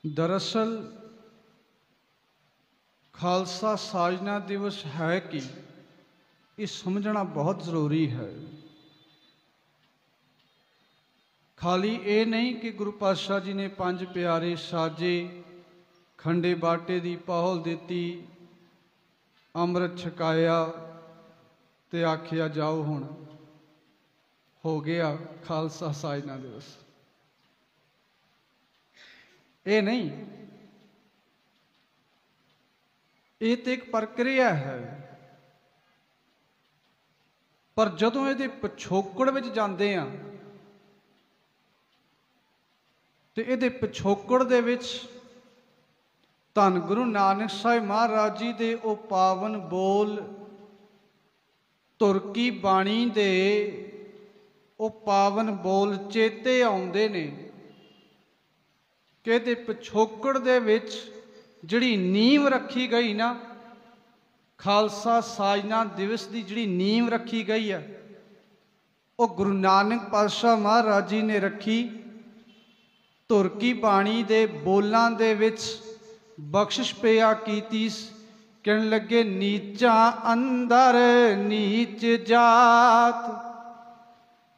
दरअसल खालसा साजना दिवस है कि ये समझना बहुत ज़रूरी है। खाली ये नहीं कि गुरु पातशाह जी ने 5 प्यारे साजे, खंडे बाटे दी पाहुल दिती, अमृत छकाया ते आखिया जाओ हुण हो गया खालसा साजना दिवस। ये नहीं, ये तो एक प्रक्रिया है। पर जदों ये पिछोकड़ विच जांदे आ ते इहदे पिछोकड़ दे विच धन गुरु नानक साहिब महाराज जी दे ओ पावन बोल, तुरकी बाणी दे ओ पावन बोल चेते आउंदे ने कि इहदे पिछोकड़ दे विच जिहड़ी नींव रखी गई ना, खालसा साजना दिवस की जिहड़ी नींव रखी गई है वो गुरु नानक पातशाह महाराज जी ने रखी। तुरकी बाणी दे बोलां दे विच बख्शिश पिया कीती, कहन लगे नीचा अंदर नीच जात,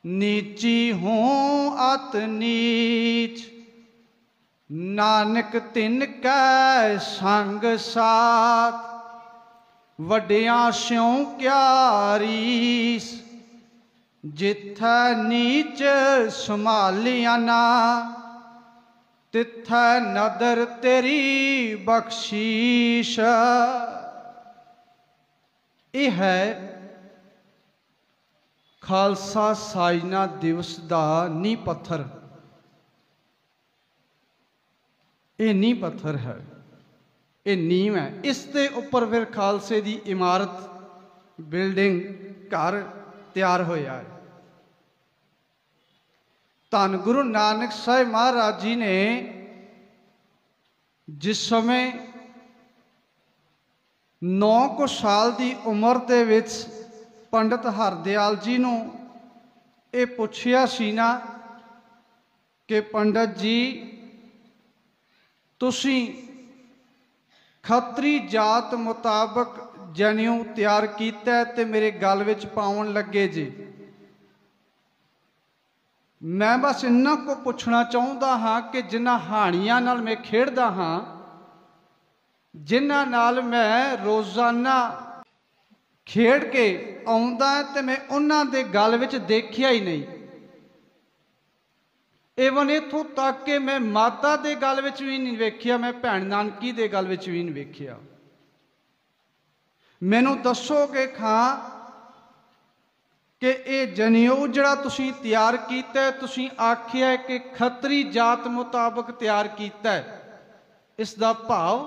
नीची हूँ अत नीच, नानक तिन कै संग साथ, वड्डियां स्यों क्या रीस, जिथै नीच संभालिया ना, तिथै नदर तेरी बख्शीश। यह है खालसा साजना दिवस का नींह पत्थर। ये नींह पत्थर है, ये नींव है। इसके उपर फिर खालसे की इमारत, बिल्डिंग, घर तैयार होया है। धन गुरु नानक साहिब महाराज जी ने जिस समय 9 साल की उम्र दे विच पंडित हरदयाल जी नूं ये पुछया सी ना कि पंडित जी तुसी खतरी जात मुताबक जनेऊ तैयार किया ते मेरे गल विच पाउण लगे जी। मैं बस इन्ना को पुछना चाहता हाँ कि जिन्हां हाणियां नाल मैं खेडदा हाँ, जिन्हां नाल मैं रोज़ाना खेड के आउंदा ते मैं उन्हां दे गल विच देखिया ही नहीं। इवन इत्थों तक कि मैं माता दे गल विच भी नहीं वेखिया, मैं भैण नानकी दे गल विच भी नहीं वेखिया। मैनू दसोगे खां कि ये जनेऊ जिहड़ा तुसीं तैयार कीता, तुसीं आखिया कि खतरी जात मुताबक तैयार कीता, इसदा भाव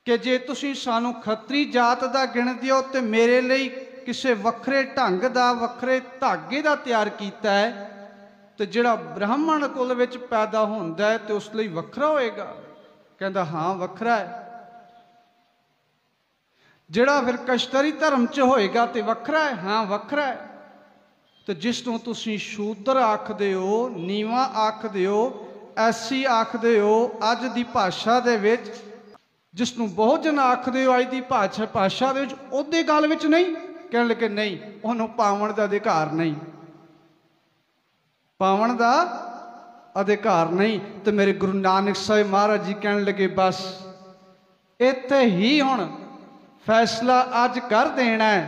कि जे तुसीं सानू खतरी जात दा गिणदे हो ते मेरे लिए किसी वखरे ढंग दा, वखरे धागे दा तैयार कीता है, तो जिहड़ा ब्राह्मण कुल विच पैदा होंदा है तो उस लई वखरा होएगा। कहंदा हाँ वखरा है। जिहड़ा फिर कश्तरी धर्म च होएगा तो वखरा है, हाँ वखरा है। तो जिसनूं तुसीं शूद्र आखदे हो, नीवा आखदे हो, ऐसी आखदे हो अज दी भाषा दे विच, जिसनूं बहुजन आखदे हो अज दी भाषा दे विच, उहदे गल विच नहीं। कहण लगे नहीं, उहनूं पावण दा अधिकार नहीं, पावण दा अधिकार नहीं। तो मेरे गुरु नानक साहिब महाराज जी कहण लगे बस इत्थे ही हुण फैसला अज कर देना है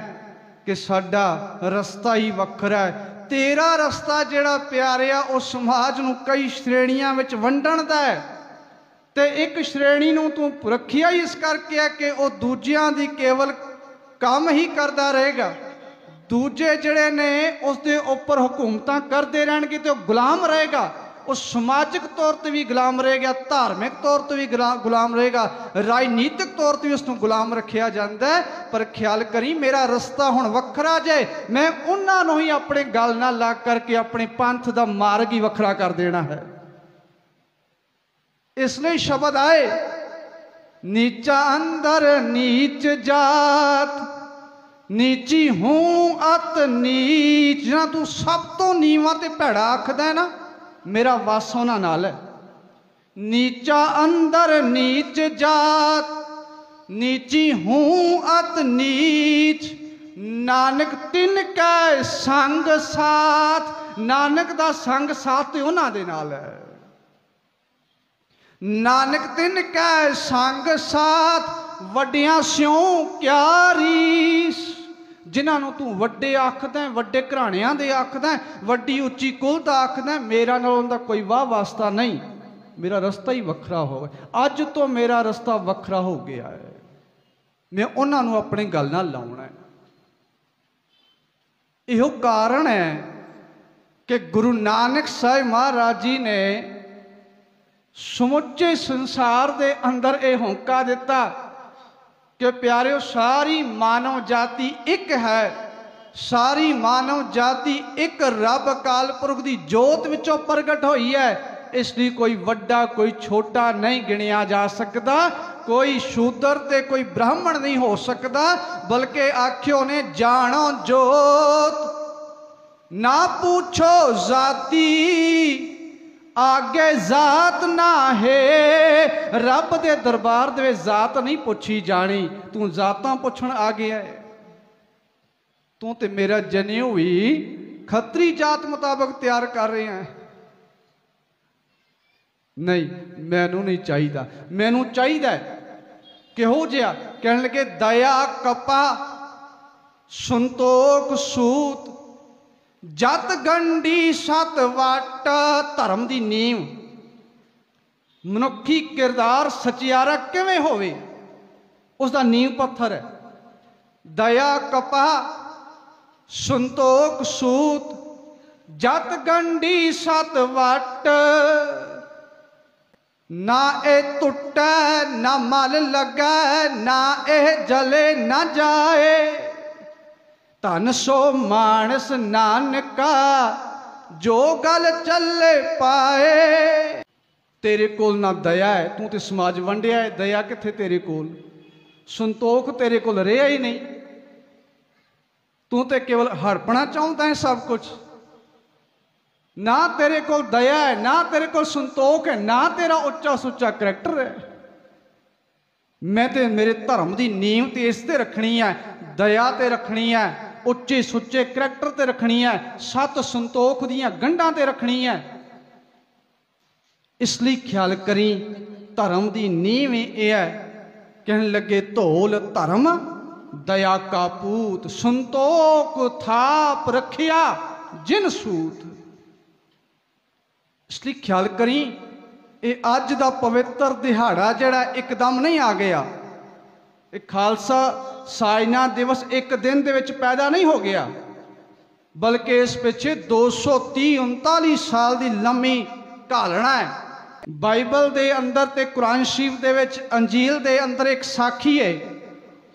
कि साडा रस्ता ही वखरा है। तेरा रस्ता जिहड़ा प्यारिया उस समाज नूं कई श्रेणियां विच वंडण दा है, ते एक श्रेणी नूं तूं रखिया ही इस करके है कि वह दूजियां दी केवल काम ही करता रहेगा, दूजे जिहड़े ने उसके उपर हुकूमतां करते रहणगे तो गुलाम रहेगा। वो समाजिक तौर पर भी गुलाम रहेगा, धार्मिक तौर पर भी गुलाम रहेगा, राजनीतिक तौर पर भी उसनूं गुलाम रखिया जाता है। पर ख्याल करी मेरा रस्ता हुण वखरा जे, मैं उन्हां नूं ही अपने गल नाल ला करके अपने पंथ दा मार्ग ही वखरा कर देना है। इसलिए शब्द आए नीचा अंदर नीच जात, नीची हूँ अत नीच। जिन्हां तू सब तो नीवां ते भैड़ा आखदा है ना, मेरा वास उन्हां नाल है। नीचा अंदर नीच जात, नीची हूँ अत नीच। नानक तिन कै संग साथ, नानक दा संग साथ ते उन्हां दे नाल है। नानक तिन कै संग साथ, वड्डियां स्यों क्या रीस। जिन्हां तू वड्डे आखदा, वड्डे घराणियां दे आखदा, वड्डी उच्ची कुल दा आखदा, मेरा नाल उनदा कोई वाह वास्ता नहीं। मेरा रस्ता ही वखरा हो गया। अज तो मेरा रस्ता वखरा हो गया है। मैं उन्हां नू अपने गल नाल लाउणा है। इहो कारण है कि गुरु नानक साहिब महाराज जी ने समुचे संसार दे अंदर यह होंका दिता कि प्यारिओ, सारी मानव जाति एक है। सारी मानव जाति एक रब अकाल पुरख की जोत विचों प्रगट हुई है। इसलिए कोई वड्डा कोई छोटा नहीं गिणिया जा सकता। कोई शूद्र ते कोई ब्राह्मण नहीं हो सकता। बल्कि आख्यो ने जानो जोत, ना पूछो जाति, आगे जात ना है। रब दे दरबार दे जात नहीं पूछी जानी। तू जातां पुछण आ गया है। तू ते मेरा जनेऊ भी खत्री जात मुताबक तैयार कर रहे हैं। नहीं, मैनू नहीं चाहिए। मैनू चाहिए किहो जिहा, कहने लगे दया कपा संतोख सूत, जत गंढी सत वट। धर्म की नींव, मनुखी किरदार सचियारा किवें होवे, उसका नींव पत्थर है। दया कपा संतोख सूत, जत गंढी सत वट। ना ए टुटे ना मल लगे, ना ए जले ना जाए। धन सो मानस नानका, जो गल चले पाए। तेरे कोल ना दया है, तू तो समाज वंडिया है। दया किथे तेरे कोल, संतोख तेरे कोल रहा ही नहीं। तू तो केवल हड़पना चाहता है सब कुछ। ना तेरे को दया है, ना तेरे को संतोख है, ना तेरा उच्चा सुच्चा करैक्टर है। मैं तो मेरे धर्म की नींव तो इस ते रखनी है, दया ते रखनी है, उच्चे सुच्चे करैक्टर ते रखनी है, सत संतोख दियां गंढां ते रखनी है। इसलिए ख्याल करी, धर्म की नींव यह है। कहने लगे धोल धर्म दया का पूत, संतोख थाप रखिया जिन सूत। इसलिए ख्याल करी, ये अज का पवित्र दिहाड़ा जड़ा एकदम नहीं आ गया। ये खालसा साजना दिवस एक दिन दे विच पैदा नहीं हो गया, बल्कि इस पिछे 230-39 साल की लंबी घालना है। बाइबल दे अंदर ते कुरान शरीफ दे विच अंजील दे अंदर एक साखी है।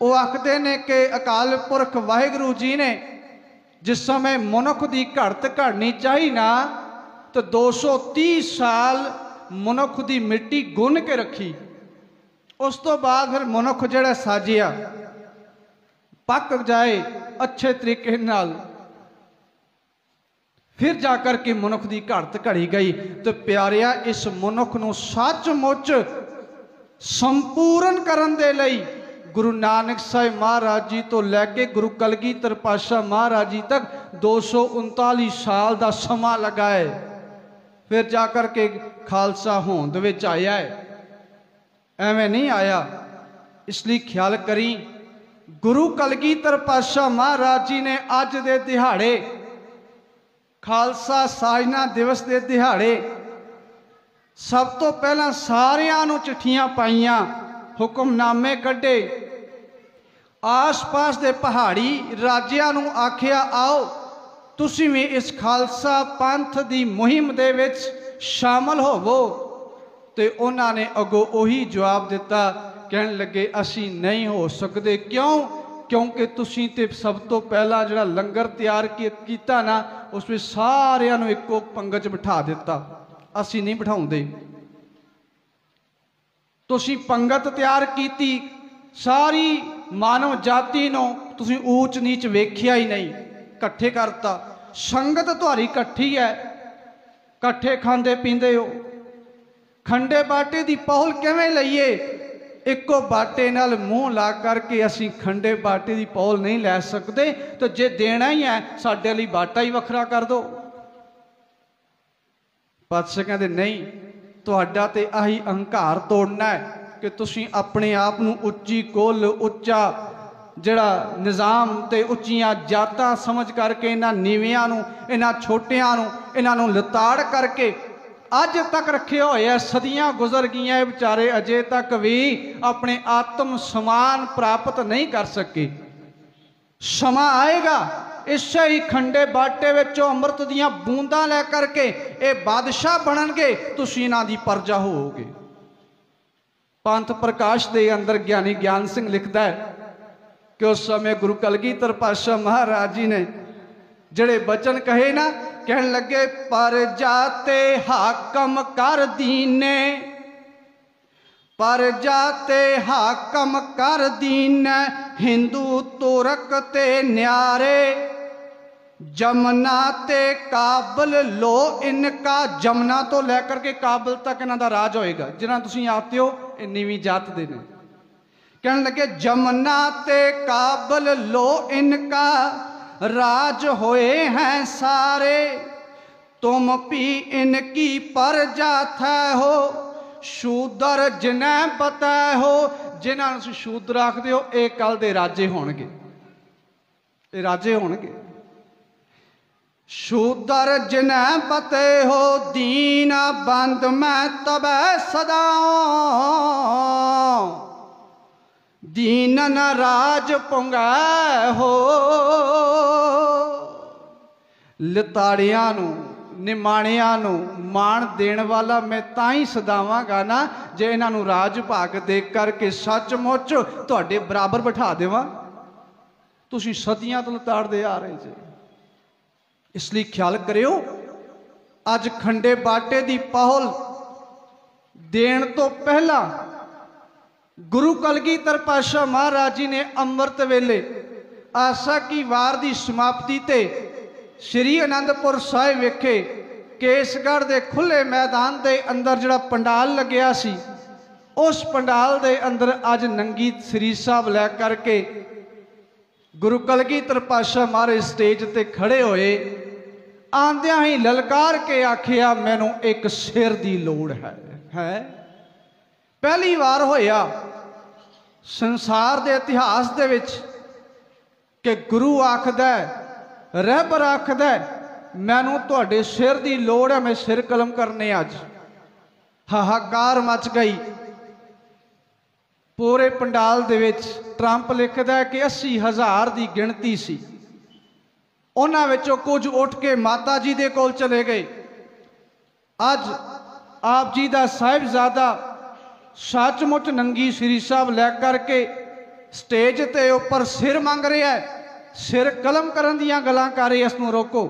वो आखते ने कि अकाल पुरख वाहिगुरु जी ने जिस समय मनुख की घड़त घड़नी चाहिए ना, तो 230 साल मनुख की मिट्टी गुन के रखी। उस तो बाद फिर मनुख जड़ा साजिया पक जाए अच्छे तरीके नाल, फिर जाकर के मनुख की घड़त घड़ी गई। तो प्यारिया, इस मनुख नूं सचमुच संपूर्ण करन दे लई गुरु नानक साहिब महाराज जी तो लैके गुरु कलगीधर पातशाह महाराज जी तक 239 साल का समा लगा है। फिर जाकर के खालसा होंद विच आया है, एवें नहीं आया। इसलिए ख्याल करी, गुरु कलगीधर पातशाह महाराज जी ने अज दे दिहाड़े खालसा साजना दिवस के दिहाड़े सब तो पहला सारियां नूं चिट्ठियां पाईयां, हुक्मनामे कढ़े, आस पास के पहाड़ी राज्यां नूं आखिया आओ तुसीं भी इस खालसा पंथ की मुहिम दे विच शामिल होवो। ते उन्हां ने अगों उही जवाब दिता, कहन लगे असीं नहीं हो सकते। क्यों? क्योंकि तुसीं ते सब तो पहला जिहड़ा लंगर तैयार कीता ना, उस विच सारियां नूं इक्को पंगत च बिठा दिता, असीं नहीं बिठाउंदे। तुसीं पंगत तैयार कीती, सारी मानव जाति नूं तुसीं ऊच नीच वेखिया ही नहीं, कट्ठे करता। संगत तुहारी कट्ठी है, कट्ठे खांदे पींदे हो, खंडे बाटे की पहुल किवें लईए? इको बाटे नाल मूँह ला करके असीं खंडे बाटे की पहुल नहीं लै सकते। तो जे देना ही है साडे लई बाटा ही वखरा कर दो। पातशाह कहते नहीं, तुहाडा ते आही अहंकार तोड़ना है कि तुसीं अपने आप नूं उच्ची कुल उच्चा जिहड़ा निज़ाम ते उच्चियां जातां समझ करके इन्हां नीवियां नूं, इन्हां छोटियां नूं, इन्हां नूं लताड़ करके अज तक रखे हुए है। सदियां गुजर गईयां, ये बेचारे अजे तक भी अपने आत्म समान प्राप्त नहीं कर सके। समा आएगा, इसे ही खंडे बाटे विचों अमृत दियां बूंदां लै करके ये बादशाह बनणगे, तुसीं इन्हां दी प्रजा होवोगे। पंथ प्रकाश दे अंदर ज्ञानी ज्ञान सिंह लिखदा है कि उस समय गुरु कलगीधर पातशाह महाराज जी ने जड़े बचन कहे ना, कहन लगे पर जाते हाकम कर दीने, पर जाते हाकम कर दीने, हिंदू तुरक ते न्यारे, जमुना ते काबल लो इनका। जमुना तो लैकर के काबल तक इन्हां दा राज होएगा। जिन्हां तुसीं आते हो ये नीवीं जात दे ने। कहने लगे जमुना ते काबल लो इनका, राज होए हैं सारे, तुम भी इनकी प्रजा थे हो, शूदर जिन्हें पता हो। जिन्हां तुसीं शूदर आखदे हो ये कल दे राजे होणगे, ये राजे होणगे। शूदर जिन्हें पते हो, दीन बंद मैं तबे सदाओ, दीन न राज पुंगै हो। लताड़ियां नूं निमाणियां नूं मान देण वाला मैं तां ही सदावांगा ना जे इन्हां नूं राज भाग दे करके सचमुच तुहाडे बराबर बिठा देवां। तुसीं सदियां तो लताड़दे आ रहे जे, इसलिए ख्याल करियो। अज खंडे बाटे दी पहुल देण तो पहला गुरु कलगीधर पातशाह महाराज जी ने अमृत वेले आसा की वार की समाप्ति ते श्री आनंदपुर साहिब वेखे केसगढ़ के खुले मैदान के अंदर जिहड़ा पंडाल लग्या सी, उस पंडाल के अंदर अज नंगी श्री साहब लै करके गुरु कलगीधर पातशाह महाराज स्टेज ते खड़े होए। आंदियां ही ललकार के आखिया मैनू एक सिर की लोड़ है। पहली बार होया संसार के इतिहास दे विच कि गुरु आखदा रहबर आखदा मैनू तुहाडे सिर की लोड़ है, मैं सिर कलम करने। अज हाहाकार मच गई पूरे पंडाल दे विच। ट्रंप लिखदा कि 80,000 की गिणती सी, उन्हां विचों कुछ उठ के माता जी दे कोल चले गए। अज आप जी दा साहिबजादा सचमुच नंगी श्री साहब लै करके स्टेज ते उपर सिर मंग रहा है, सिर कलम करन दियां गल्लां कर रहे। इसनूं रोको,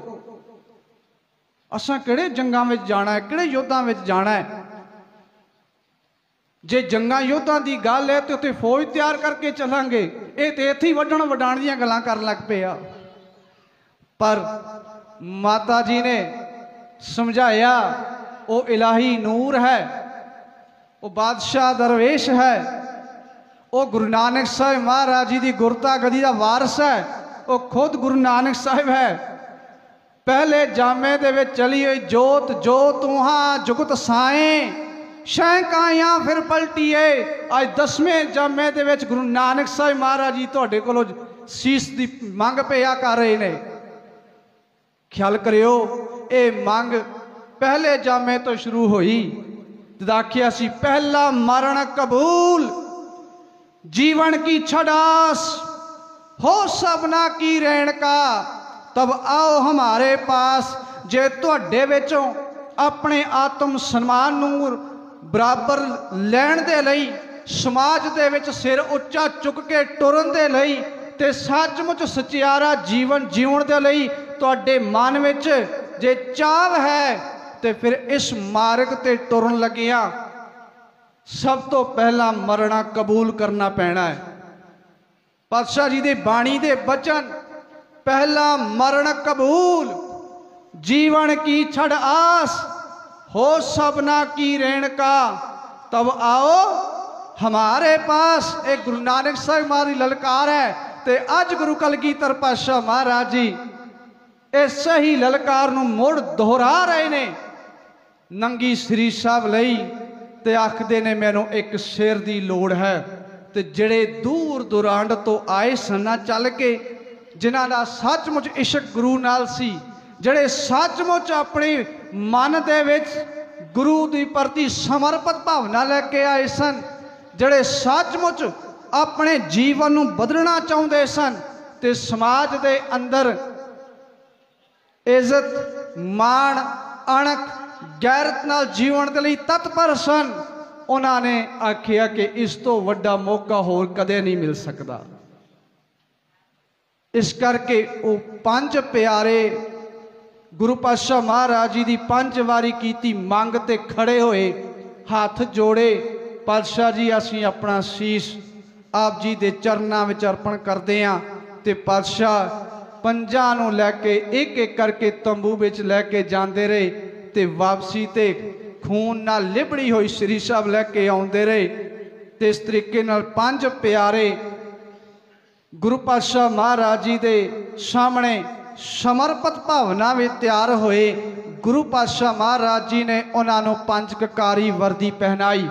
असां किहड़े जंगां विच जाना है, किहड़े युद्धां विच जाना है? जे जंगां युद्धां दी गल है तो उत्थे फौज तैयार करके चलांगे, ये तो इत्थे ही वड्डण वडाण दियां गल्लां करन लग पे आ। पर माता जी ने समझाया वो इलाही नूर है, वो बादशाह दरवेश है, वो गुरु नानक साहिब महाराज जी की गुरता गदी का वारस है, वो खुद गुरु नानक साहिब है। पहले जामे दे विच चली हुई जोत जोत उहां जुगत साएं शहकाया फिर पलटीए। अज 10वें जामे दे विच गुरु नानक साहिब महाराज जी तुहाडे कोलों सीस दी मंग पिया कर रहे ने। ख्याल करियो, ये मंग पहले जामे तो शुरू हुई। आखिया सी पहला मरण कबूल, जीवन की छड़ास हो सबना की रैण का, तब आओ हमारे पास। जे तुहाडे विचों अपने आत्म सम्मान नूं बराबर लैण दे लई, समाज दे विच सिर उच्चा चुक के टुरन दे लई ते सचमुच सचियारा जीवन जीवन दे लई तुहाडे मन विच जे चाह है ते फिर इस मार्ग ते टुरन लगिया सब तो पहला मरना कबूल करना पैना है। पातशाह जी दे बाणी दे बचन, पहला मरण कबूल, जीवन की छड़ आस हो सबना की रेणका तब आओ हमारे पास। एक गुरु नानक साहिब महाराज की ललकार है। ते अज गुरु कलगीधर पातशाह महाराज जी इस ही ललकार नूं मुड़ दोहरा रहे ने नंगी श्री साहब लई ते आखदे ने मैनूं एक शेर दी लोड़ है। ते जिहड़े दूर दुरांड तो आए सन्ना चल के जिन्हां दा सचमुच इश्क गुरु नाल सी, जिहड़े सचमुच अपने मन दे विच गुरु दी प्रति समर्पित भावना लैके आए सन, जिहड़े सचमुच अपने जीवन नूं बदलना चाहुंदे सन ते समाज दे अंदर इज्जत मान अणख गैरत नाल जीवन दे लई तत्पर सन। उन्होंने आखिया कि इस तो वड्डा मौका होर कदे नहीं मिल सकता। इस करके वो पंज प्यारे गुरु पातशाह महाराज जी की 5 वारी कीती मंग ते खड़े होए, हाथ जोड़े, पातशाह जी असी अपना शीश आप जी के चरणों में अर्पण करते हैं। तो पातशाह पंजां नूं लैके एक एक करके तंबू विच लैके जाते रहे ते वापसी ते खून नाल लिबड़ी हुई श्री साहब लैके आउंदे रहे। ते इस तरीके नाल 5 प्यारे गुरु पातशाह महाराज जी दे सामने समर्पित भावना में तैयार होए। गुरु पातशाह महाराज जी ने उन्होंने 5 ककारी वर्दी पहनाई।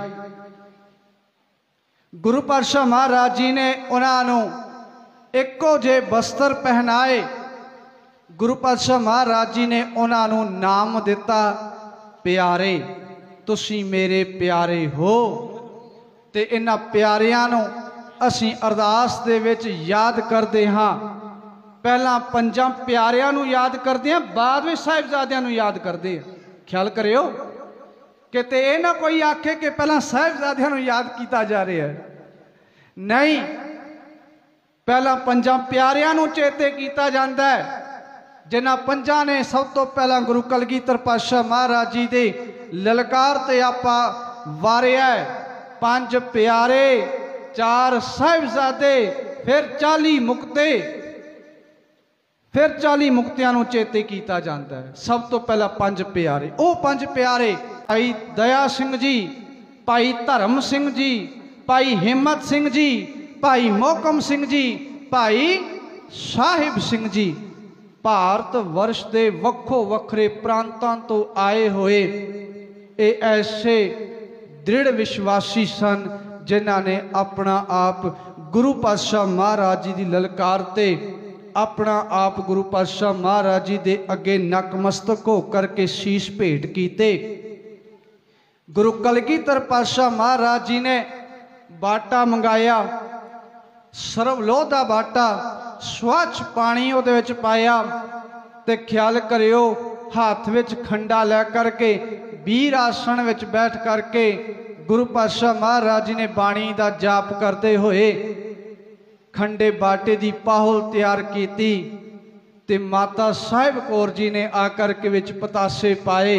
गुरु पातशाह महाराज जी ने उन्होंने एको जे वस्त्र पहनाए। गुरु पातशाह महाराज जी ने उन्होंने नाम दिता प्यारे, तुसी मेरे प्यारे हो। ते इन्हां प्यारियां नूं असी अरदास दे विच याद करते हाँ। पहला 5 प्यारियां नूं याद करते हैं, बाद में साहिबजादियां नूं याद करते हैं। ख्याल करियो कि ये ना कोई आखे कि पहला साहिबजादियां नूं याद किया जा रहा है, नहीं। पहला 5 प्यारियां नूं चेते किया जाता है, जिन्हां 5 ने सब तो पहला गुरु कलगीधर पातशाह महाराज जी दे ललकार ते आपां वारिया। 5 प्यारे, 4 साहिबजादे, फिर 40 मुक्ते, फिर 40 मुक्तियां नूं चेते किया जाता है। सब तो पहला 5 प्यारे, वो 5 प्यारे भाई दया सिंह जी, भाई धर्म सिंह जी, भाई हिम्मत सिंह जी, भाई मोहकम सिंह जी, भाई साहिब सिंह जी। भारत वर्ष के वक्खो वखरे प्रांतां तो आए हुए ये ऐसे दृढ़ विश्वासी सन जिन्हां ने अपना आप गुरु पातशाह महाराज जी की ललकार ते अपना आप गुरु पातशाह महाराज जी दे अगे नकमस्तक हो करके शीश भेंट कीते। गुरु कलगीधर पातशाह महाराज जी ने बाटा मंगाया, सरवलोह दा बाटा, स्वच्छ पानी उहदे विच पाया ते ख्याल करियो हाथ विच खंडा लै करके वीर आसन विच बैठ करके गुरु पातशाह महाराज जी ने बाणी दा जाप करते हुए खंडे बाटे दी पाहुल तैयार की ते माता साहिब कौर जी ने आकर के विच पतासे पाए।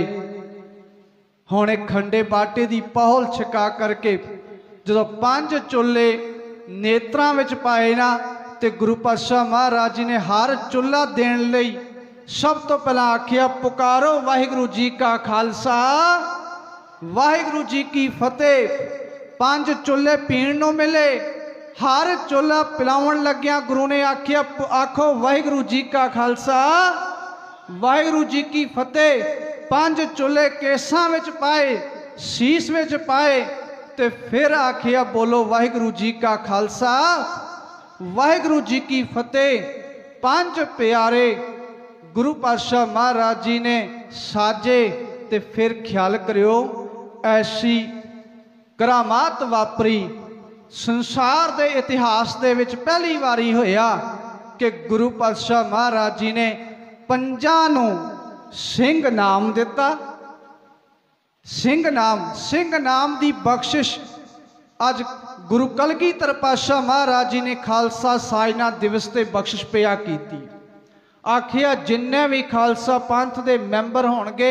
हुण एक खंडे बाटे दी पाहुल छका करके जदों 5 चुल्हे नेत्रां विच पाए ना ते गुरु पातशाह महाराज जी ने हर चुल्हा देण लई सब तो पहला आखिया पुकारो वाहिगुरु जी का खालसा वाहिगुरु जी की फतेह। 5 चुल्हे पीण नूं मिले, हर चुल्हा पिलाउण लग्या गुरु ने आखिया आखो वाहिगुरु जी का खालसा वाहिगुरु जी की फतेह। 5 चुल्हे केसां विच पाए, शीश विच पाए ते फिर आखिया बोलो वाहिगुरु जी का खालसा वाहिगुरु जी की फतेह। 5 प्यारे गुरु पातशाह महाराज जी ने साजे ते फिर ख्याल करियो ऐसी करामात वापरी संसार दे इतिहास दे विच पहली बारी होया कि गुरु पातशाह महाराज जी ने 5 नूं सिंह नाम दिता। सिंह नाम दी बख्शिश अज गुरु कलगीधर पातशाह महाराज जी ने खालसा साजना दिवस ते बख्शिश पिया कीती। आखिया जिन्ने भी खालसा पंथ दे मैंबर होणगे,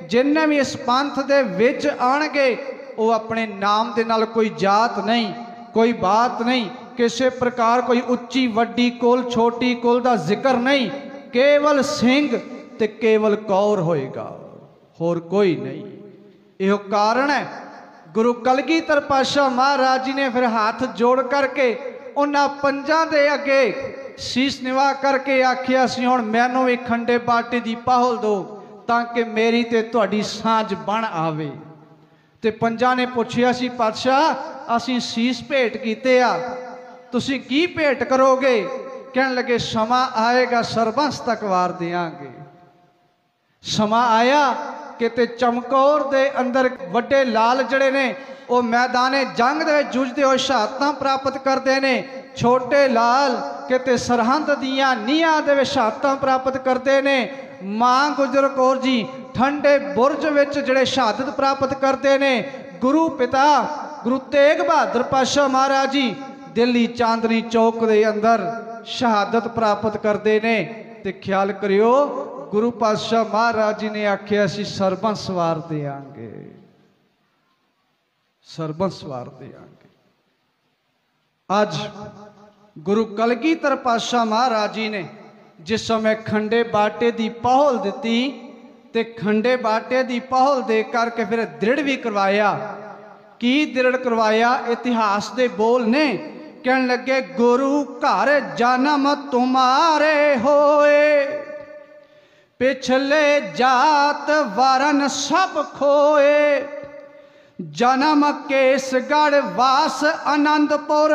जिन्ने भी इस पंथ दे विच आणगे, वो अपने नाम दे नाल कोई जात नहीं, कोई बात नहीं, किसी प्रकार कोई उच्ची वड्डी कुल छोटी कुल दा जिक्र नहीं, केवल सिंह ते केवल कौर होएगा, होर कोई नहीं। यो कारण है। गुरु कलगीधर पातशाह महाराज जी ने फिर हाथ जोड़ करके उन्हां पंजां दे अगे शीश निवा करके आखिया सी हुण मैनूं भी खंडे बाटे दी पाहुल दो ताकि मेरी ते तुहाडी सांझ बण आवे। ते पंजां ने पुछया सी पातशाह असीं शीश भेंट कीते आ, तुसीं की भेंट करोगे? कहण लगे समा आएगा सरबंस तक वार देंगे। समा आया कि ते चमकौर दे अंदर वड्डे लाल जड़े ने वो मैदाने जंग दे जूझते हुए शहादतां प्राप्त करते ने। छोटे लाल किते सरहंद दियां नीहां दे शहादतां प्राप्त करते ने। मां गुजर कौर जी ठंडे बुरज विच जिहड़े शहादत प्राप्त करते ने। गुरु पिता गुरु तेग बहादुर पातशाह महाराज जी दिल्ली चांदनी चौक दे अंदर शहादत प्राप्त करते ने। ते ख्याल करियो गुरु पातशाह महाराज जी ने आख्या सी सरबंस वार देंगे, सरबंस वार देंगे। आज गुरु कलगीधर पातशाह महाराज जी ने जिस समय खंडे बाटे दी पहल दी ते खंडे बाटे दी पहल दे करके फिर दृढ़ भी करवाया। की दृढ़ करवाया? इतिहास दे बोल ने। कहन लगे गुरु घर जन्म तुम्हारे होए, पिछले जात वरन सब खोए। जन्म केसगढ़ वास आनंदपुर,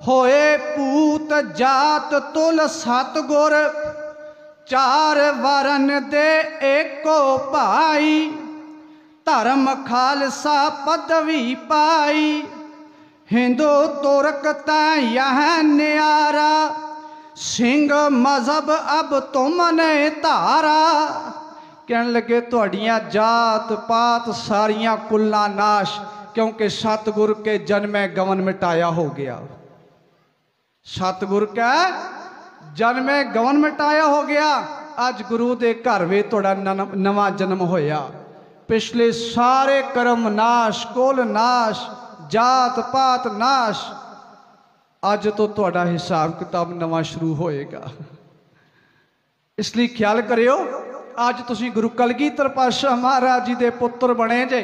होए पूत जात तुल सतगुर। चार वरन दे एको भाई, धर्म खालसा पदवी पाई। हिंदू तुर्क यह न्यारा, सिंह मजहब अब तुमने धारा। कहन लगे तुहाड़ियां जात पात सारियां कुल्ला नाश, क्योंकि सतगुर के जन्मे गवन मिटाया हो गया। सतगुर का जन्मे गवन मिटाया हो गया। अज गुरु दे घर वे तुहाड़ा नवा जन्म होया। पिछले सारे कर्म नाश, कुल नाश, जात पात नाश। अज तो तुहाड़ा हिसाब किताब नवा शुरू होएगा। इसलिए ख्याल करियो अज तुसीं गुरु कलगीधर पातशाह महाराज जी दे पुत्र बने जे।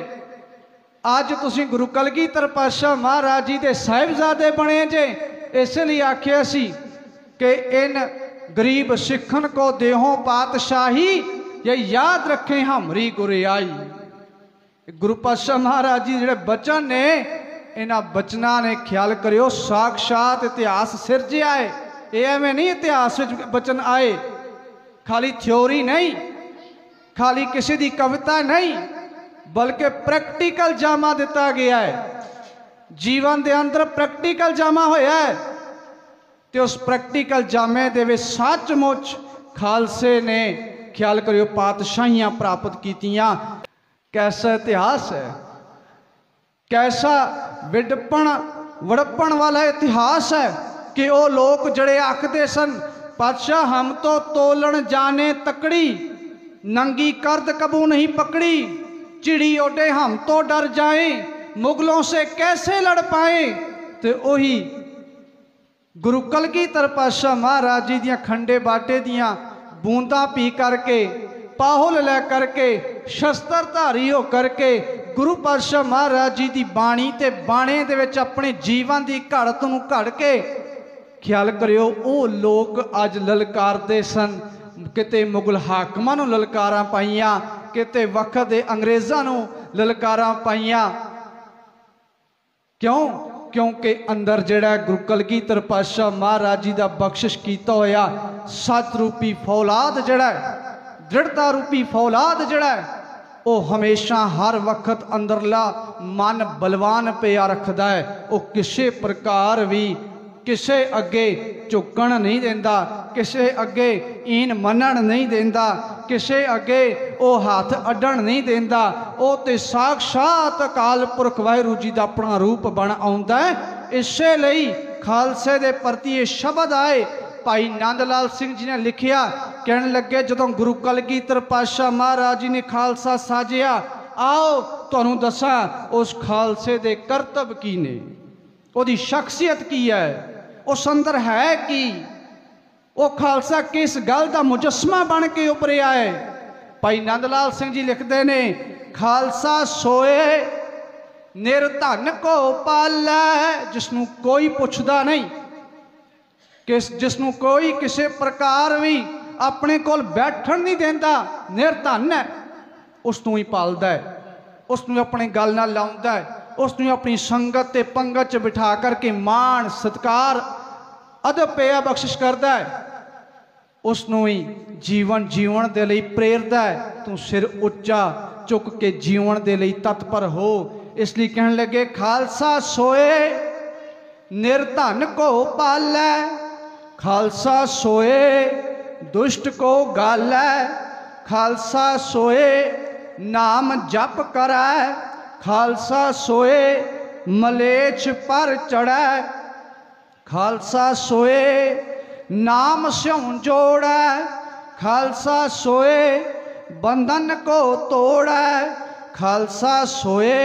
अज तुसीं गुरु कलगीधर पातशाह महाराज जी दे साहिबजादे बने जे। इसलिए आख्या सी कि इन गरीब सिखन को देहो पातशाही, ये याद रखें हमरी गुरियाई। गुरु पातशाह महाराज जी जिहड़े बचन ने, इन्हां बचनां ने ख्याल करियो साक्षात इतिहास सिरजिया है। ये एवें नहीं इतिहास बचन आए, खाली थ्योरी नहीं, खाली किसी दी कविता नहीं, बल्कि प्रैक्टिकल जामा दिता गया है। जीवन दे अंदर प्रैक्टिकल जामा होया है। तो उस प्रैक्टिकल जामे दे विच सचमुच खालसे ने ख्याल करियो पातशाहियां प्राप्त कीतियां। कैसा इतिहास है, कैसा विडपण वड़पण वाला इतिहास है कि वो लोग जड़े आखते सन पातशाह हम तो तोलन जाने तकड़ी, नंगी कर्द कबू नहीं पकड़ी। चिड़ी ओडे हम तो डर जाए, मुगलों से कैसे लड़ पाए। तो वही गुरु कलगीधर पातशाह महाराज जी दियां खंडे बाटे दियां बूंदा पी करके, पाहुल लै करके, शस्त्रधारी हो करके गुरु पातशाह महाराज जी की बाणी ते बाणे दे विच अपने जीवन की घड़त नूं घड़ के ख्याल करियो वो लोग अज ललकारदे सन। किते मुगल हाकमां नूं ललकारां पाईयां, किते वक्त दे अंग्रेज़ां नूं ललकारां पाईयां। क्यों? क्योंकि अंदर जिहड़ा गुरु कलगीधर पातशाह महाराज जी का बख्शिश किया होया सच रूपी फौलाद जिहड़ा दृढ़ता रूपी फौलाद जिहड़ा वो हमेशा हर वक्त अंदरला मन बलवान पिया रखता है। वो किसी प्रकार भी किसे अगे झुकण नहीं देंदा, किसे अगे ईन मनण नहीं देंदा, किसे अगे वो हाथ अड्डण नहीं देंदा। वो तो साक्षात अकाल पुरख वाहिगुरू जी का अपना रूप बन आउंदा है। इसे लई खालसे दे प्रति ये शब्द आए। भाई नंद लाल सिंह जी ने लिखिया, कहन लगे जदों गुरु कलगीधर पातशाह महाराज जी ने खालसा साजिया, आओ तुहानूं दसां उस खालसे दे करतब की ने, उहदी शख्सियत की है, उस अंदर है कि वो खालसा किस गल का मुजस्मा बन के उभरिया है। भाई नंद लाल सिंह जी लिखते ने खालसा सोए निर्धन को पालै, जिसनों कोई पुछदा नहीं, जिसनों कोई किसी प्रकार भी अपने कोल बैठण नहीं देंदा, निर्धन है, उसनों ही पालदा है, उसनों अपने गल नाल लाउंदा है, उसनों अपनी संगत ते पंगत च बिठा करके मान सत्कार अदब पेया बख्शिश करदा है, उसनों ही जीवन जीवन दे लई प्रेरदा है। तू सिर उच्चा चुक के जीवन दे लई तत्पर हो। इसलिए कहने लगे खालसा सोए निर्धन को पालै, खालसा सोए दुष्ट को गालै, खालसा सोए नाम जप करै, खालसा सोए मलेच्छ पर चढ़ै, खालसा सोए नाम स्यों जोड़ै, खालसा सोए बंधन को तोड़ै, खालसा सोए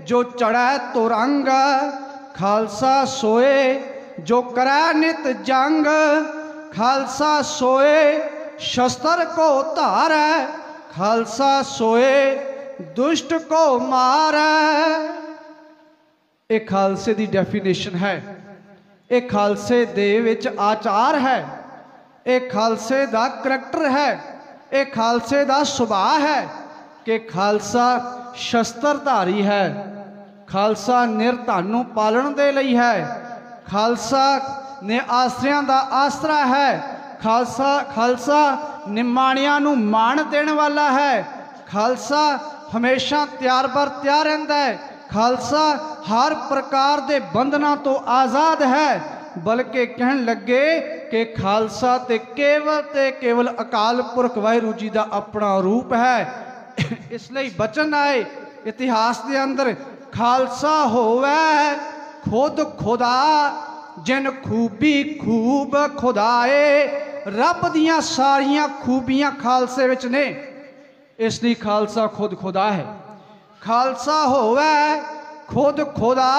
जो चढ़ै तुरंग, खालसा सोए जो करै नित जंग, खालसा सोए शस्त्र को धारै, खालसा सोए दुष्ट को मारै। ये खालसे की डेफिनेशन है, ये खालसे दे विच आचार है, ये खालसे दा करैक्टर है, ये खालसे दा सुभाव है कि खालसा शस्त्रधारी है, खालसा निर्धन नूं पालण दे लई है, खालसा ने आसरियां दा आसरा है, खालसा निमाणियां नूं मान देण वाला है, खालसा हमेशा तैयार बर तैयार रहिंदा है, खालसा हर प्रकार के बंधना तो आज़ाद है। बल्कि कहन लगे कि खालसा ते केवल अकाल पुरख वाहिगुरू जी का अपना रूप है। इसलिए बचन आए इतिहास के अंदर, खालसा होवै खुद खुदा जिन खूबी खूब खुदाए, रब दियां सारियां खूबियां खालसे विच ने, इसलिए खालसा खुद खुदा है। खालसा होवै खुद खुदा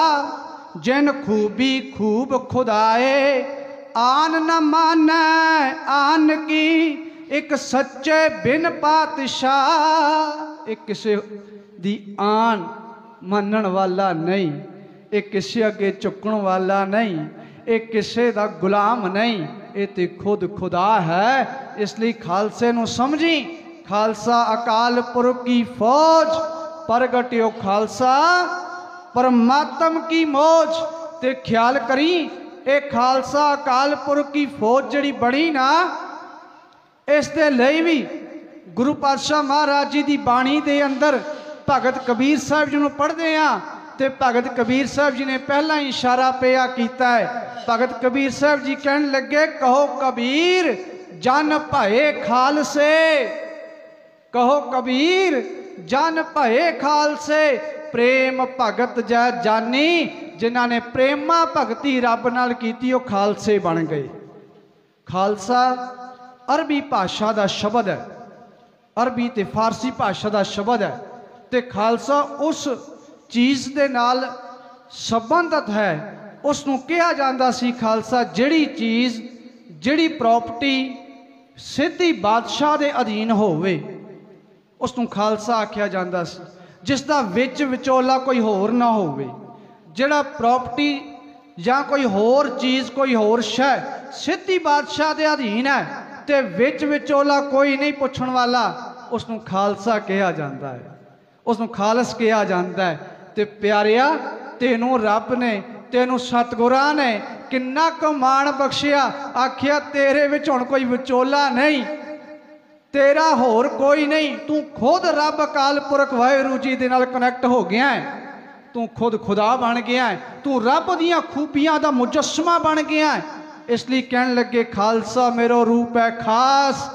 जिन खूबी खूब खुदाए, आन न मानै आन की एक सच्चे बिन पातशाह। एक किसी दी आन मनण वाला नहीं, एक किसी अगे चुकण वाला नहीं, एक किसी दा गुलाम नहीं, ये तो खुद खुदा है। इसलिए खालसे नूं समझी, खालसा अकाल पुरख की फौज, प्रगटियो खालसा परमात्म की मौज। ते ख्याल करी ये खालसा अकाल पुरख की फौज जड़ी बनी ना, इस दे लई भी गुरु पातशाह महाराज जी की बाणी के अंदर भगत कबीर साहब जी नूं पढ़दे आ, ते भगत कबीर साहब जी ने पहला ही इशारा पिया कीता है। भगत कबीर साहब जी कहन लगे, कहो कबीर जन भये खालसे, कहो कबीर जन भये खालसे, प्रेम भगत जै जानी, जिन्हां ने प्रेमा भगती रब नाल कीती वो खालसे बन गए। खालसा अरबी भाषा का शब्द है, अरबी ते फारसी भाषा का शब्द है, ते खालसा उस चीज़ दे नाल संबंधित है। उसनूं कहा जाता सी खालसा जिहड़ी चीज़ जिहड़ी प्रॉपर्टी सिद्धी बादशाह दे अधीन होवे, उसनूं खालसा आख्या जाता सी, जिसका विच विचोला कोई होर ना होवे, जिहड़ा प्रॉपर्टी या कोई होर चीज़ कोई होर शै सिद्धी बादशाह दे अधीन है, ते विच विचोला कोई नहीं पुछण वाला, उसनूं खालसा कहा जाता है, उसनूं खालस कहा जाता है। ते प्यारिया तेनों रब ने, तेनों सतगुरां ने किन्ना क मान बख्शिया, आखिया तेरे विच हुण कोई विचोला नहीं, तेरा होर कोई नहीं, तू खुद रब अकाल पुरख वाहिगुरू जी दे नाल कनैक्ट हो गया है, तू खुद खुदा बन गया है, तू रब दियां खूबियां दा मुजस्समा बन गया है। इसलिए कहन लगे खालसा मेरो रूप है खास,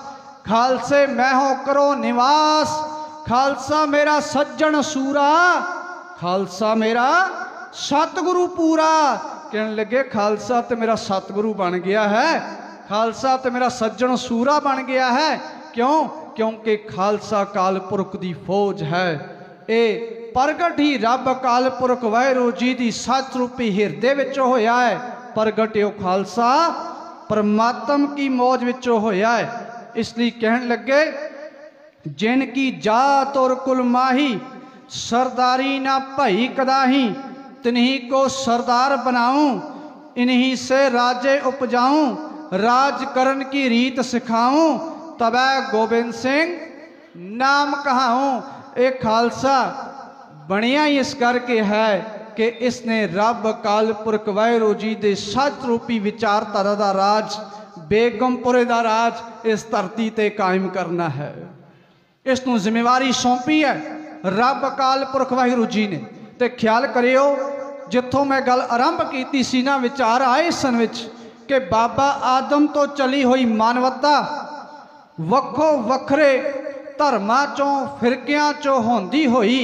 खालसे मैं हो करो निवास, खालसा मेरा सज्जन सूरा, खालसा मेरा सतगुरु पूरा। कहन लगे खालसा तो मेरा सतगुरु बन गया है, खालसा तो मेरा सज्जन सूरा बन गया है। क्यों? क्योंकि खालसा अकाल पुरख की फौज है। ये प्रगट ही रब अकाल पुरख वाहिगुरू जी की सच रूपी हिरदे विच होया है, प्रगट यो खालसा परमात्म की मौज विच होया है। इसलिए कहन लगे जिनकी जात और कुल माही, सरदारी ना भई कदाही, तिन्हीं को सरदार बनाऊं, इन्हीं से राजे उपजाऊं, राज करन की रीत सिखाऊं, तबै गोबिंद सिंह नाम कहाऊं। एक खालसा बनिया ही इस करके है कि इसने रब अकाल पुरख वाहिगुरू जी दे सच रूपी विचारधारा दा राज, बेगमपुरे दा राज इस धरती ते कायम करना है। इसनूं जिम्मेवारी सौंपी है रब अकाल पुरख वाहिगुरू जी ने। ते ख्याल करियो, जिथों मैं गल आरंभ की सी ना, विचार आए सन विच कि बाबा आदम तो चली हुई मानवता वक्खो वखरे धर्मां चों फिरकियां चों होंदी हुई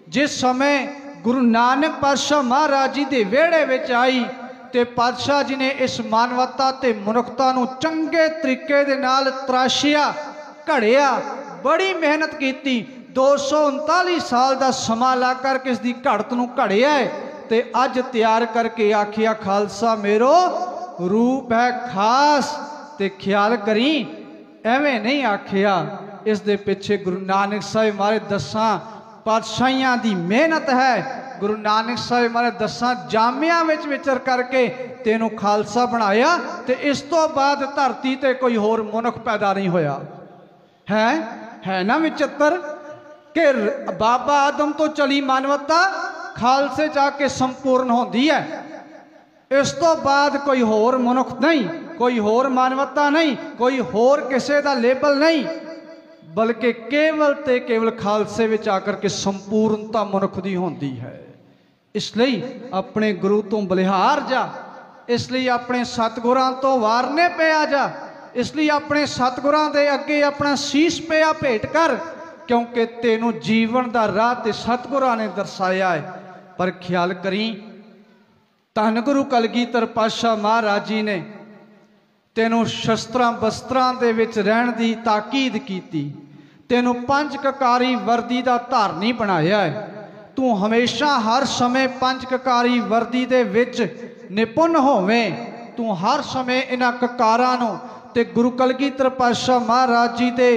जिस समय गुरु नानक पातशाह महाराज जी दे वेड़े विच आई, ते पातशाह जी ने इस मानवता ते मनुखता नूं चंगे तरीके दे नाल तराशिया, घड़िया, बड़ी मेहनत की। 239 साल का समा ला करके इसकी घड़त नूं घड़िया है, ते अज तैयार करके आखिया खालसा मेरो रूप है खास। ते ख्याल करी एवें नहीं आखिया, इस दे पिछे गुरु नानक साहिब महाराज 10 पातशाहियां दी मेहनत है। गुरु नानक साहिब महाराज 10 जामिया विच विचर करके तेनों खालसा बनाया, ते इस तो बाद धरती ते कोई होर मनुख पैदा नहीं होया। है ना विचित्र कि बाबा आदम तो चली मानवता खालसे जाके संपूर्ण होती है। इस तो बाद कोई होर मनुख नहीं, कोई होर मानवता नहीं, कोई होर किसी का लेबल नहीं, बल्कि केवल ते केवल खालसे विच आकर के संपूर्णता मनुख दी होंदी है। इसलिए अपने गुरु तो बलिहार जा, इसलिए अपने सतगुरां तो वारने पे आ जा, इसलिए अपने सतगुरां दे अगे अपना शीश पिया भेंट कर, क्योंकि तेनों जीवन का राह ते सतगुरां ने दर्शाया है। पर ख्याल करी, धन गुरु कलगीधर पातशाह महाराज जी ने तेनों शस्त्रां बस्त्रां दे विच रहण दी ताकीद कीती, तेनों 5 ककारी वर्दी दा धारनी बनाया है। तू हमेशा हर समय 5 ककारी वर्दी दे विच निपुण होवें, तू हर समय इन्हां ककारां नूं ते गुरु कलगीधर पातशाह महाराज जी दे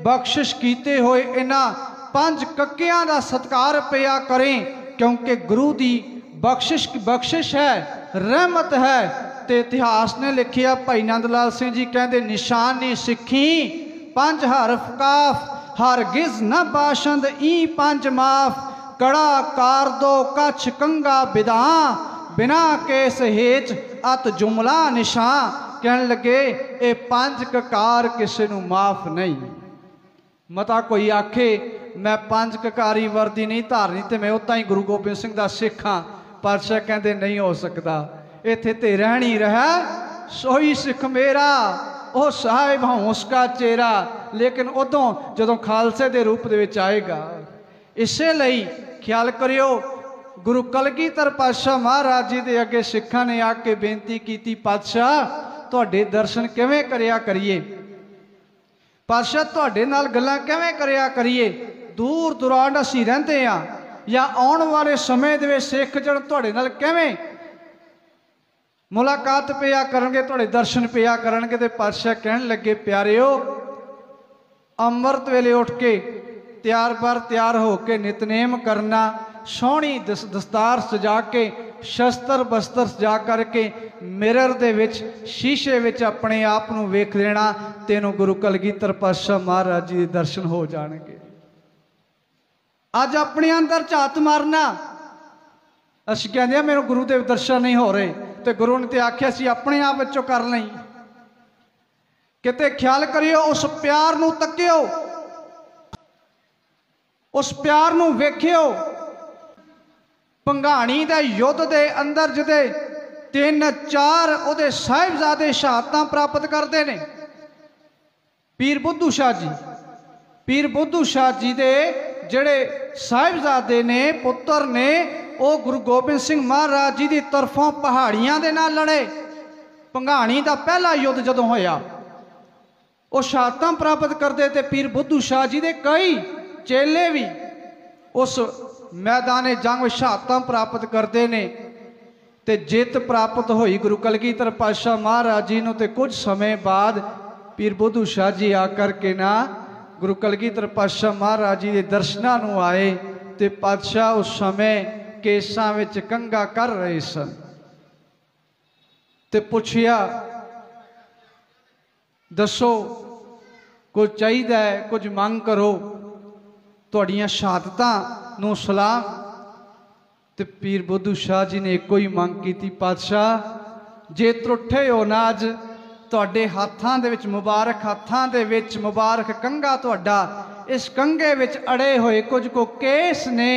बख्शिश कीते हुए इन्हां 5 कक्कियां दा सत्कार पिया करें, क्योंकि गुरु दी बख्शिश है, रहमत है। ते इतिहास ने लिखिया, भाई नंद लाल सिंह जी कहते, निशानी सिखी 5 हरफ काफ, हरगिज न बाशंद ई 5 माफ, कड़ा कार दो कछ कंगा बिदा, बिना केस हेच अत जुमला निशां। कहने लगे ये 5 ककार किसी नूं माफ नहीं। मता कोई आखे मैं 5 ककारी वर्दी नहीं धारनी ते मैं उतां ही गुरु गोबिंद सिंह दा सिख हां, पातशाह कहते नहीं हो सकता, इत्थे ते रहनी रहा सोई सिख मेरा, ओ साहिब हूँ उसका चेहरा। लेकिन उदों जदों खालसे दे रूप दे विच आएगा। इसे लई ख्याल करियो, गुरु कलगीधर पातशाह महाराज जी दे अगे सिखां ने आके बेनती की, पातशाह तुहाडे दर्शन किवें करिया करिए, पातशाह तुहाडे नाल गल्लां किवें करिया करिए, दूर दुरान असीं रहिंदे आ, या आउण वाले समय दे विच सिख जण तुहाडे नाल किवें मुलाकात पिया करनगे, तुहाडे दर्शन पिया करनगे। ते पातशाह कहण लगे, प्यारिओ अमृत वेले उठ के तैयार बर तैयार हो के नितनेम करना, सोहनी दस्तार सजा के शस्त्र बस्त्र सजा करके मिरर दे विच शीशे विच अपने आप नूं वेख लेना, तेनों गुरु कलगीधर पातशाह महाराज जी दे दर्शन हो जाणगे। अज अपने अंदर झात मारना, असीं कहंदे मेरे गुरु दे दर्शन नहीं हो रहे, तो गुरु ने तो आख्या सी अपने आप विचों कर लई। किते ख्याल करियो, उस प्यार नूं तकियो, उस प्यार नूं वेखियो। भंगाणी दे युद्ध दे अंदर जिदे 3-4 उहदे साहिबजादे शहादतां प्राप्त करते ने, पीर बुद्धू शाह जी, पीर बुद्धू शाह जी दे जिहड़े साहिबजादे ने पुत्र ने, वो गुरु गोबिंद सिंह महाराज जी की तरफों पहाड़ियां दे नाल लड़े। भंगाणी का पहला युद्ध जदों होया, वो शहादतां प्राप्त करते, ते पीर बुद्धू शाह जी दे कई चेले भी उस मैदान जंग में शहादतां प्राप्त करते ने। ते जित प्राप्त हुई गुरु कलगीधर पातशाह महाराज जी नूं, ते कुछ समय बाद पीर बुद्धू शाह जी आकर के ना गुरु कलगीधर पातशाह महाराज जी के दर्शनां नूं आए ते पातशाह उस समय केसां विच कंघा कर रहे सन ते पुछया दसो कुछ चाहिदा है, कुछ मंग करो, तुहाड़ियां शहादतां नूं सलाम। ते पीर बुद्धू शाह जी ने एको ही मंग की, पातशाह जे त्रुठे हो ना अज तुहाडे हाथां दे विच मुबारक हाथां दे विच मुबारक कंघा तुहाडा, इस कंघे विच अड़े होए कुछ को केस ने,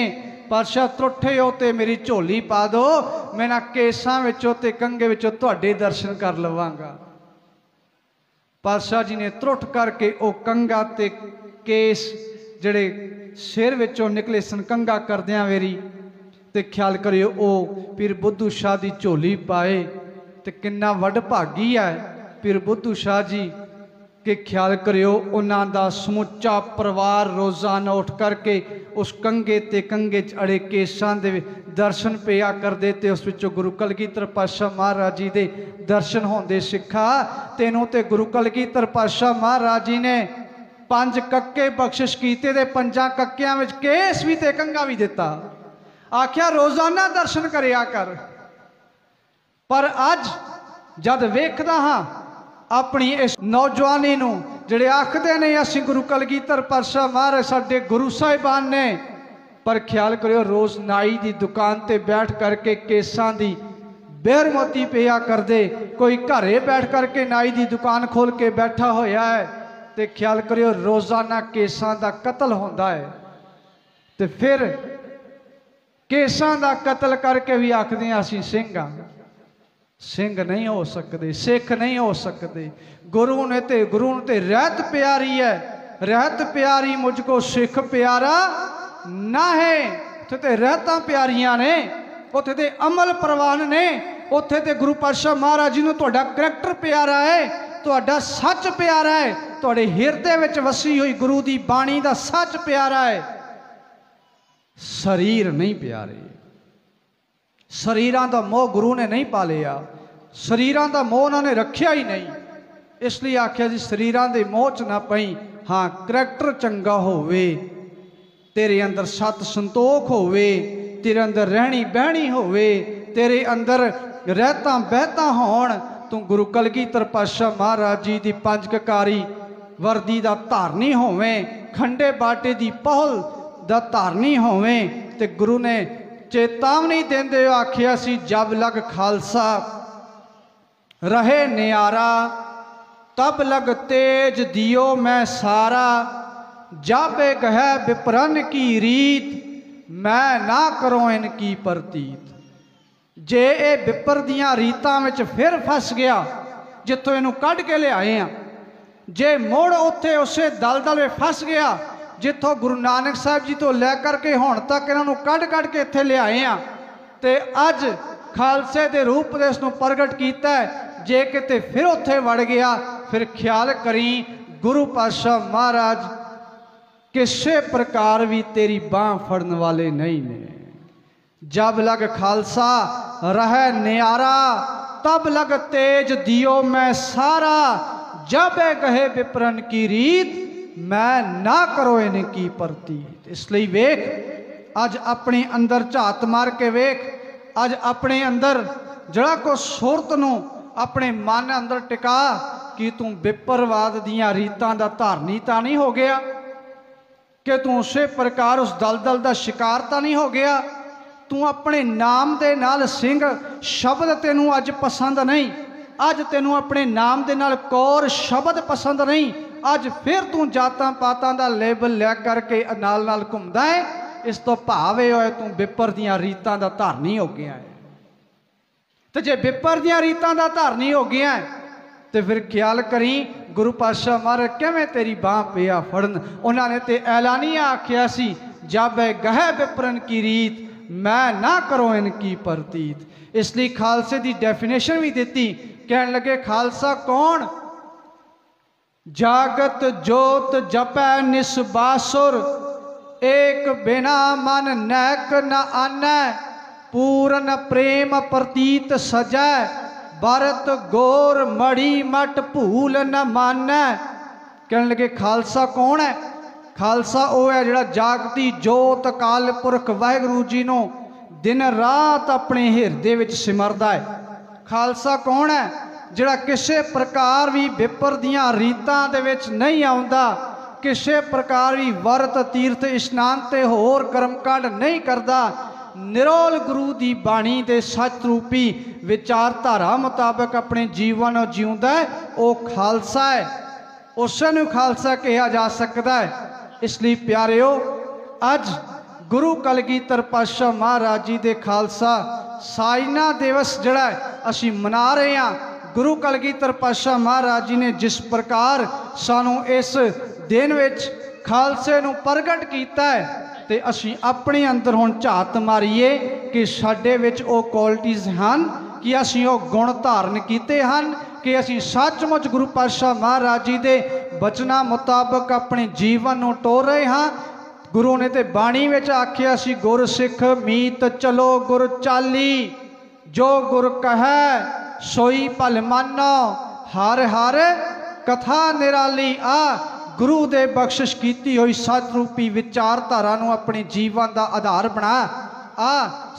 पातशाह त्रुठे हो ते मेरी झोली पा दो, मैं ना केसां विचों ते कंघे विचों तुहाडे दर्शन कर लवांगा। पातशाह जी ने त्रुठ करके वो कंघा ते केस जिहड़े सिर विचों निकले सन कंघा करदियां वेरी ते ख्याल करियो ओ पीर बुद्धू शाह दी झोली पाए। ते किन्ना वड भागी है पीर बुद्धू शाह जी के ख्याल करियो उन्हां दा समुचा परिवार रोज़ाना उठ करके उस कंघे ते कंघे च अड़े केसां दे दर्शन पिया करदे ते उस विचों गुरु कलगीधर पातशाह महाराज जी दे दर्शन होंदे। सिखा तेनों ते गुरु कलगीधर पातशाह महाराज जी ने 5 कक्के बख्शिश कीते ते 5 कक्कियां विच केस भी ते कंघा भी दिता, आख्या रोज़ाना दर्शन करिया कर। पर अज जद वेखदा हाँ अपनी इस नौजवानी नूं जिहड़े आखदे ने असीं गुरु कलगीधर पातशाह महाराज साडे गुरु साहिबान ने, पर ख्याल करियो रोज़ नाई दी दुकान ते बैठ करके केसां दी बेरमोती पिया करदे, कोई घरे बैठ करके नाई दी दुकान खोल के बैठा होया है ते ख्याल करियो रोज़ाना केसां दा कतल होंदा है। ते फिर केसां दा कतल करके भी आखदे असीं सिंह आ, सिंह नहीं हो सकते, सिख नहीं हो सकते। गुरु ने ते रहत प्यारी है, रहत प्यारी मुझको सिख प्यारा ना है। उत्थे ते रहतां प्यारियां ने, उत्थे ते अमल प्रवान ने, उत्थे ते गुरु पातशाह महाराज जी नूं तुहाडा करैक्टर प्यारा है, तुहाडा सच प्यारा है, तुहाडे हिरदे विच वसी हुई गुरु दी बाणी दा सच प्यारा है। शरीर नहीं प्यारे, शरीरां दा मोह गुरु ने नहीं पालिया, शरीरां दा मोह उन्होंने रखिया ही नहीं, इसलिए आख्या जी शरीरां दे मोह च ना पई। हाँ करैक्टर चंगा होवे, तेरे अंदर सत संतोख होवे, तेरे अंदर रहनी बहनी होवे, तेरे अंदर रहता बहता होण, तू गुरु कलगीधर पातशाह महाराज जी दी 5 ककारी वर्दी दा धारनी होवें, खंडे बाटे दी पहल दा धारनी होवें। ते गुरु ने चेतावनी देंदे आखिया सी जब लग खालसा रहे न्यारा, तब लग तेज दियो मैं सारा, जाबे गह विप्रन की रीत, मैं ना करो इनकी प्रतीत। जे ये विपर दियां रीतां विच फिर फस गया जिथों इनू कढ़ के लियाए हैं, जे मुड़ उत्थे उसे दलदल में फस गया जिथों गुरु नानक साहब जी तो लैकर के हुण तक इन्हों कढ़ के इत्थे लियाए हैं, ते अज खालसे दे रूप दे इसनूं प्रगट कीता है। जे किते फिर उत्थे वड़ गया फिर ख्याल करी गुरु पातशाह महाराज किसी प्रकार भी तेरी बांह फड़न वाले नहीं ने। जब लग खालसा रह न्यारा, तब लग तेज दियो मैं सारा, जब कहे विप्रन की रीत, मैं ना करो इनकी प्रतीत। इसलिए वेख अज अपने अंदर झात मार के वेख, अज अपने अंदर जड़ा को सुरत नूं अपने मन अंदर टिका कि तू विपरवाद दियां रीतां दा धारनी तां नहीं हो गया, कि तू उस प्रकार उस दलदल का शिकार तां नहीं हो गया। तू अपने नाम दे नाल सिंह शब्द तेनू अज पसंद नहीं, अज तेनू अपने नाम दे नाल कौर शब्द पसंद नहीं, अज फिर तू जातां पातां दा लेबल लै करके नाल नाल घुमदा है। इस तो भाव ये होए तू विपर दियां रीतां दा धारनी हो गया है। तो जे विपर दियां रीतां दा धारनी हो गया है तो फिर ख्याल करी गुरु पातशाह महाराज किवें तेरी बांह पिया फड़न। उन्होंने तो ऐलानिया आख्या सी जब गह विपरन की रीत, मैं ना करो इनकी प्रतीत। इसलिए खालसे की डेफिनेशन भी दी, कहने लगे खालसा कौन? जागत जोत जपै निस्बासुर, एक बिना मन नैक न आनै, पूरन प्रेम प्रतीत सजै, भरत गोर मड़ी मट भूल न मानै। कहने लगे खालसा कौन है? खालसा वो है जिहड़ा जागती जोत अकाल पुरख वाहिगुरू जी नूं दिन रात अपने हिरदे विच सिमरदा है। खालसा कौन है? जिहड़ा किसी प्रकार भी विपर दियां रीतां दे विच नहीं आउंदा, किसी प्रकार भी वर्त तीर्थ इशनान ते होर कर्मकांड नहीं करता, निरोल गुरु की बाणी के सच रूपी विचारधारा मुताबक अपने जीवन जीउंदा है, वो खालसा है। उसनूं खालसा कहा जा सकता है। इसलिए प्यारिओ, अज गुरु कलगीधर पातशाह महाराज जी के खालसा साजना दिवस जिहड़ा असीं मना रहे हैं। गुरु कलगीधर पातशाह महाराज जी ने जिस प्रकार सानू इस दिन विच खालसे नूं प्रगट कीता है, ते असीं अपने अंदर हुण झात मारीए कि साडे विच वो क्वालिटीज़ हन, कि असीं वो गुण धारण कीते हन, कि असीं सचमुच गुरु पातशाह महाराज जी के बचनां मुताबक अपने जीवन नूं टोर रहे हाँ। गुरु ने तो बाणी विच आखिया सी, गुर सिख मीत चलो गुर चाली, जो गुर कहे सोई भल मानो, हर हर कथा निराली। गुरु दे बख्शिश की हुई सच रूपी विचारधारा नूं अपने जीवन का आधार बना।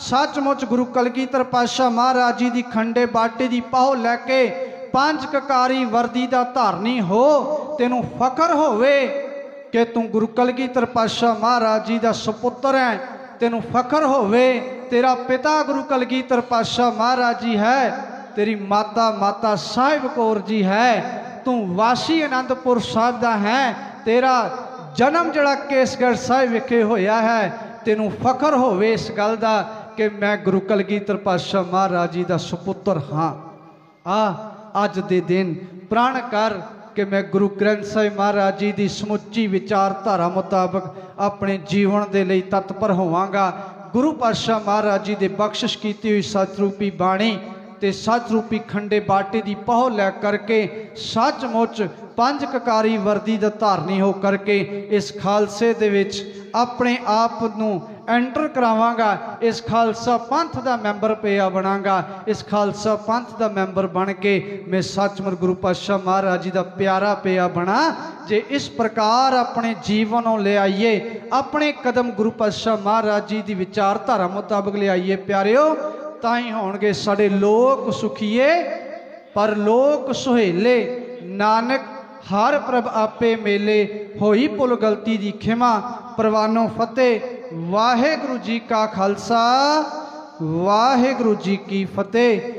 सचमुच गुरु कलगीधर पातशाह महाराज जी की खंडे बाटे की पाहो लैके पंज ककारी वर्दी का धारनी हो, तेनों फखर होवे कि तू गुरु कलगीधर पातशाह महाराज जी का सुपुत्र है, तेनों फखर होवे तेरा पिता गुरु कलगीधर पातशाह महाराज जी है, तेरी माता माता साहिब कौर जी है, तू वासी आनंदपुर साहिब का है, तेरा जन्म जड़ा केसगढ़ साहिब विखे होया है, तेनों फखर होवे इस गल का कि मैं गुरु कलगीधर पातशाह महाराज जी का सुपुत्र हाँ। अज दे दिन प्रण कर कि मैं गुरु ग्रंथ साहिब महाराज जी की समुची विचारधारा मुताबक अपने जीवन के लिए तत्पर होवांगा। गुरु पातशाह महाराज जी के बख्शिश की हुई सच रूपी बाणी ते सच रूपी खंडे बाटे की पहो लै करके सचमुच पंज ककारी वर्दी दा धारनी हो करके इस खालसे दे विच अपने आप नूं एंटर करावांगा। इस खालसा पंथ का मैंबर पिया बनांगा। इस खालसा पंथ का मैंबर बन के मैं सचमुच गुरु पातशाह महाराज जी का प्यारा पिया बना। जे इस प्रकार अपने जीवन ले आइए, अपने कदम गुरु पातशाह महाराज जी की विचारधारा मुताबक ले आइए प्यारिओ, ताई होणगे साडे लोक सुखीए पर लोक सुहेले। नानक हर प्रभ आपे मेले, होई भुल गलती दी खिमा, परवानो फतेह। वाहिगुरू जी का खालसा, वाहिगुरू जी की फतेह।